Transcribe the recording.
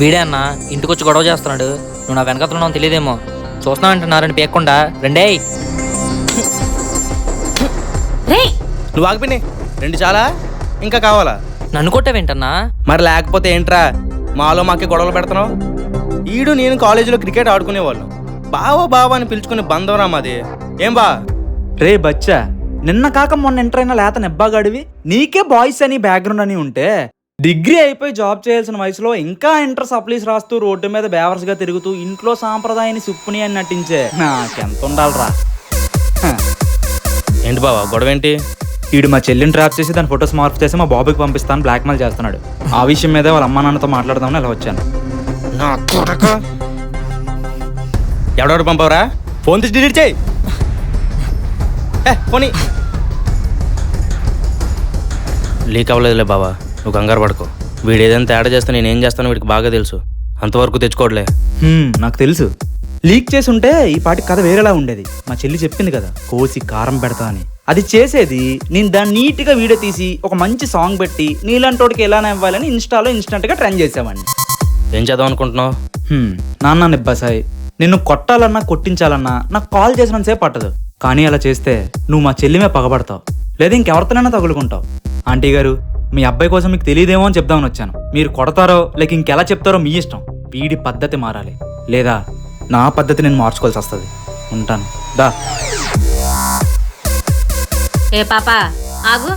వీడే అన్న ఇంటికొచ్చి గొడవ చేస్తున్నాడు. నువ్వు నా వెనకతున్నావు తెలియదేమో. చూస్తున్నావంటున్నారని పేయకుండా రెండే. నువ్వు ఆగిపోయి 2 చాలా ఇంకా కావాలా? నన్ను కొట్టావేంటన్నా? మరి లేకపోతే ఏంట్రా మాలో మాకే గొడవలు పెడుతున్నావు? ఈడు నేను కాలేజీలో క్రికెట్ ఆడుకునేవాళ్ళం. బావా అని పిలుచుకునే బంధవరా మాది. ఏం బా రే బచ్చా, నిన్న కాక మొన్న ఎంటర్ అయిన లేత నెబ్బాగాడివి. నీకే బాయ్స్ అని బ్యాక్గ్రౌండ్ అని ఉంటే డిగ్రీ అయిపోయి జాబ్ చేయాల్సిన వయసులో ఇంకా ఇంటర్ సప్లీస్ రాస్తూ రోడ్డు మీద బేవర్స్ గా తిరుగుతూ ఇంట్లో సాంప్రదాయాన్ని సుప్పుని అని నటించే నాకెంత ఉండాలరా. ఏంటి బావా గొడవ ఏంటి? వీడు మా చెల్లిని ట్రాప్ చేసి దాని ఫొటోస్ మార్పు చేసి మా బాబుకి పంపిస్తాను బ్లాక్మెయిల్ చేస్తున్నాడు. ఆ విషయం మీద వాళ్ళ అమ్మా నాన్నతో మాట్లాడదామని ఇలా వచ్చాను. ఎవడెవడు పంపవరా? ఫోన్ తీసి డిలీట్ చేయి. పోనీ లీక్ అవ్వలేదులే బావా, నువ్వు కంగారు పడుకో. వీడు ఏదైనా తేడా చేస్తే నేనేం చేస్తానో వీడికి బాగా తెలుసు. అంతవరకు తెచ్చుకోవట్లే. నాకు తెలుసు. లీక్ చేసి ఉంటే ఈ పాటి కథ వేరేలా ఉండేది. మా చెల్లి చెప్పింది కదా కోసి కారం పెడతా అని. అది చేసేది నేను దాన్ని నీట్గా వీడియో తీసి ఒక మంచి సాంగ్ పెట్టి నీలాంటోడికి ఎలానే ఇవ్వాలని ఇన్స్టాలో ఇన్స్టెంట్గా ట్రెండ్ చేసేవాడిని. ఏం చేద్దాం అనుకుంటున్నావు? నాన్న నిబ్బాసాయి, నిన్ను కొట్టాలన్నా కొట్టించాలన్నా నాకు కాల్ చేసినంతసేపు పట్టదు. కానీ అలా చేస్తే నువ్వు మా చెల్లిమే పగబడతావు, లేదా ఇంకెవరితోనైనా తగులుకుంటావు. ఆంటీ గారు, మీ అబ్బాయి కోసం మీకు తెలియదేమో అని చెప్దామని వచ్చాను. మీరు కొడతారో లేక ఇంకెలా చెప్తారో మీ ఇష్టం. వీడి పద్ధతి మారాలి, లేదా నా పద్ధతి నేను మార్చుకోవాల్సి వస్తుంది. ఉంటాను దా. ఏ పాపా ఆగు.